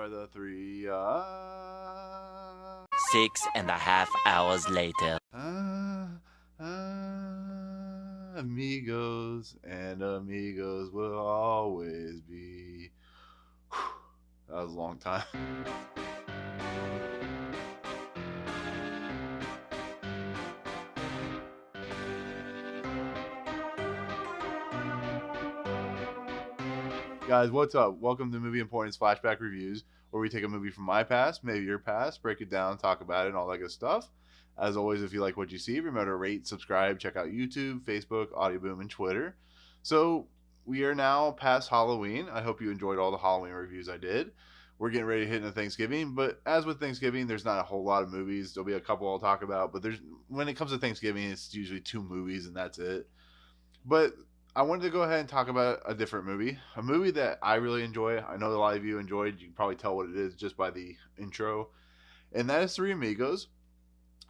are the three 6.5 hours later. amigos, and amigos will always be. That was a long time. Guys, what's up? Welcome to Movie Emporium's Flashback Reviews, where we take a movie from my past, maybe your past, break it down, talk about it, and all that good stuff. As always, if you like what you see, remember to rate, subscribe, check out YouTube, Facebook, Audioboom, and Twitter. So, we are now past Halloween. I hope you enjoyed all the Halloween reviews I did. We're getting ready to hit into Thanksgiving, but as with Thanksgiving, there's not a whole lot of movies. There'll be a couple I'll talk about, but when it comes to Thanksgiving, it's usually 2 movies, and that's it. But I wanted to go ahead and talk about a different movie, a movie that I really enjoy. I know a lot of you enjoyed. You can probably tell what it is just by the intro, and that is Three Amigos.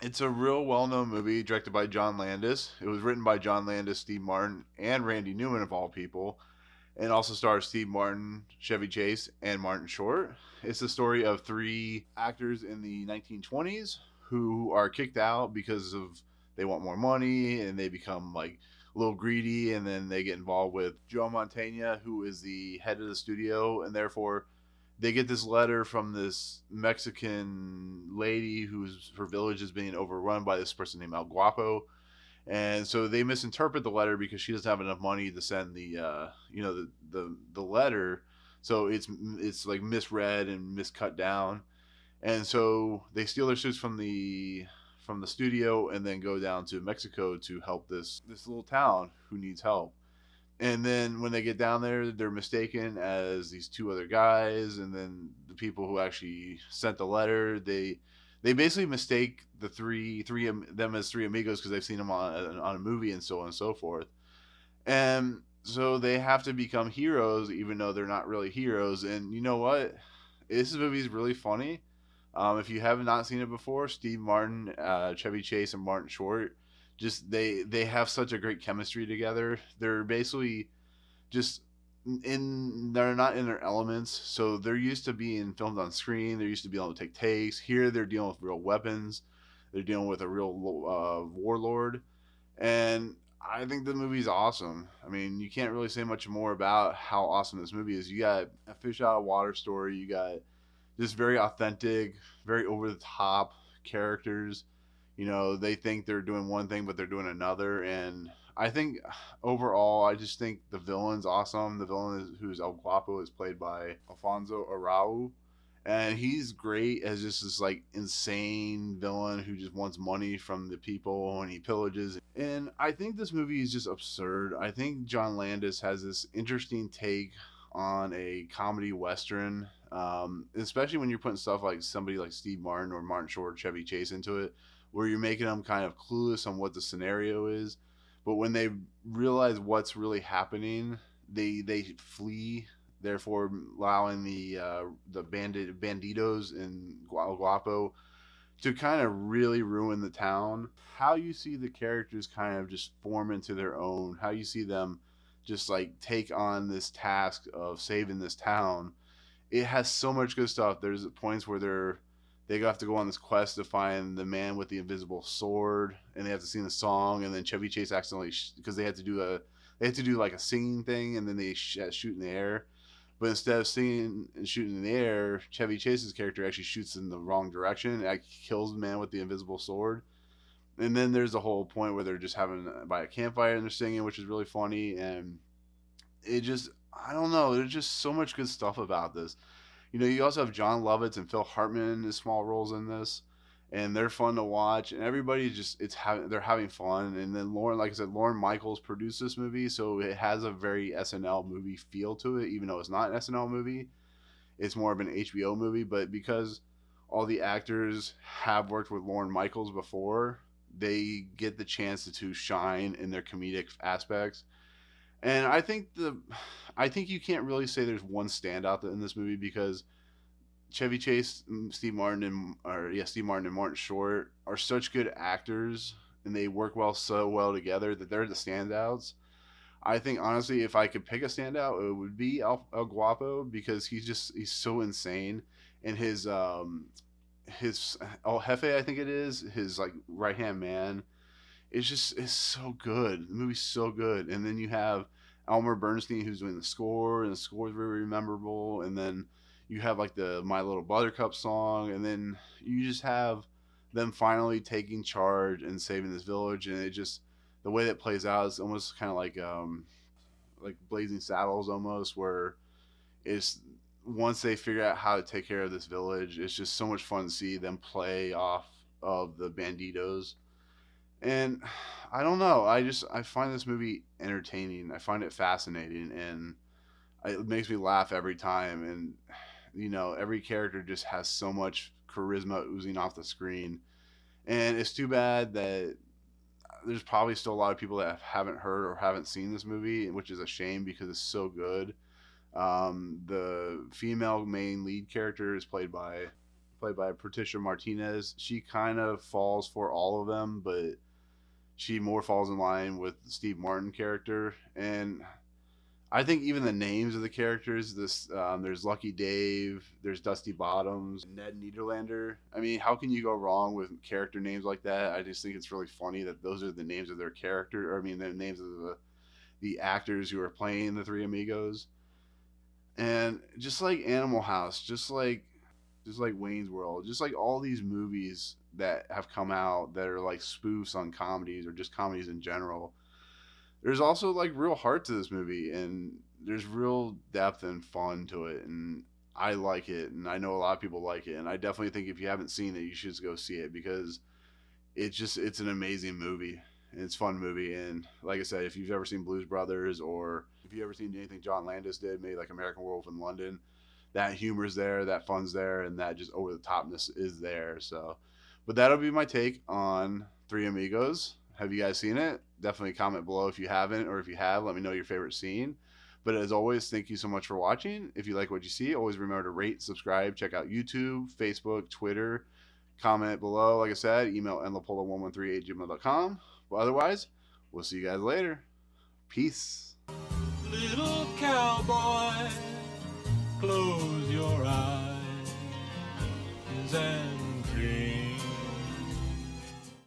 It's a real well-known movie directed by John Landis. It was written by John Landis, Steve Martin, and Randy Newman of all people, and also stars Steve Martin, Chevy Chase, and Martin Short. It's the story of 3 actors in the 1920s who are kicked out because of they want more money, and they become like a little greedy, and then they get involved with Joe Montana, who is the head of the studio, and therefore they get this letter from this Mexican lady whose her village is being overrun by this person named El Guapo, and so they misinterpret the letter because she doesn't have enough money to send the letter, so it's like misread and miscut down, and so they steal their suits from the studio and then go down to Mexico to help this little town who needs help. And then when they get down there, they're mistaken as these 2 other guys, and then the people who actually sent the letter, they basically mistake the three them as 3 amigos because they've seen them on a movie and so on and so forth. And so they have to become heroes even though they're not really heroes. And you know what? This movie is really funny. If you have not seen it before, Steve Martin, Chevy Chase, and Martin Short, just they have such a great chemistry together. They're basically just they're not in their elements, so they're used to being filmed on screen. They're used to being able to take takes. Here, they're dealing with real weapons. They're dealing with a real warlord, and I think the movie's awesome. I mean, you can't really say much more about how awesome this movie is. You got a fish out of water story. You got just very authentic, very over the top characters. You know, they think they're doing one thing, but they're doing another. And I think overall, I just think the villain's awesome. The villain who's El Guapo is played by Alfonso Arau. And he's great as just this like insane villain who just wants money from the people and he pillages. And I think this movie is just absurd. I think John Landis has this interesting take on a comedy western, especially when you're putting stuff like somebody like Steve Martin or Martin Short, Chevy Chase into it, where you're making them kind of clueless on what the scenario is. But when they realize what's really happening, they flee, therefore allowing the banditos in Guapo to kind of really ruin the town. How you see the characters kind of just form into their own, how you see them just like take on this task of saving this town. It has so much good stuff. There's points where they have to go on this quest to find the man with the invisible sword, and they have to sing the song, and then Chevy Chase accidentally because they had to do like a singing thing, and then they shoot in the air. But instead of singing and shooting in the air, Chevy Chase's character actually shoots in the wrong direction and kills the man with the invisible sword. And then there's a whole point where they're just having by a campfire and they're singing, which is really funny. And it just, I don't know, there's just so much good stuff about this. You know, you also have John Lovitz and Phil Hartman in small roles in this, and they're fun to watch. And everybody just they're having fun. And then like I said, Lorne Michaels produced this movie, so it has a very SNL movie feel to it, even though it's not an SNL movie. It's more of an HBO movie, but because all the actors have worked with Lorne Michaels before, they get the chance to shine in their comedic aspects. And I think you can't really say there's one standout in this movie because Chevy Chase, Steve Martin, and Martin Short are such good actors, and they work so well together that they're the standouts. I think honestly, if I could pick a standout, it would be El Guapo because he's so insane, and his El Jefe, I think it is, his like right hand man. It's so good. The movie's so good, and then you have Elmer Bernstein who's doing the score, and the score is very memorable. And then you have like the My Little Buttercup song, and then you just have them finally taking charge and saving this village, and it just the way that plays out is almost kind of like Blazing Saddles almost, where it's once they figure out how to take care of this village, it's just so much fun to see them play off of the banditos. And I don't know, I find this movie entertaining. I find it fascinating, and it makes me laugh every time. And every character just has so much charisma oozing off the screen. And it's too bad that there's probably still a lot of people that haven't heard or haven't seen this movie, which is a shame because it's so good. The female main lead character is played by Patricia Martinez. She kind of falls for all of them, but she more falls in line with the Steve Martin character. And I think even the names of the characters, there's Lucky Dave, there's Dusty Bottoms, Ned Niederlander. I mean, how can you go wrong with character names like that? I just think it's really funny that those are the names of their character, or I mean, the names of the actors who are playing the Three Amigos. And just like Animal House, just like Wayne's World, just like all these movies that have come out that are like spoofs on comedies or just comedies in general. There's also like real heart to this movie, and there's real depth and fun to it, and I like it, and I know a lot of people like it, and I definitely think if you haven't seen it, you should just go see it because it's an amazing movie. It's a fun movie, and like I said, if you've ever seen Blues Brothers or if you've ever seen anything John Landis did, maybe like American Werewolf in London, that humor's there, that fun's there, and that just over the topness is there. So, but that'll be my take on Three Amigos. Have you guys seen it? Definitely comment below if you haven't, or if you have, let me know your favorite scene. But as always, thank you so much for watching. If you like what you see, always remember to rate, subscribe, check out YouTube, Facebook, Twitter, comment below. Like I said, email enlapola113@gmail.com. But otherwise, we'll see you guys later. Peace. Little cowboy, close your eyes and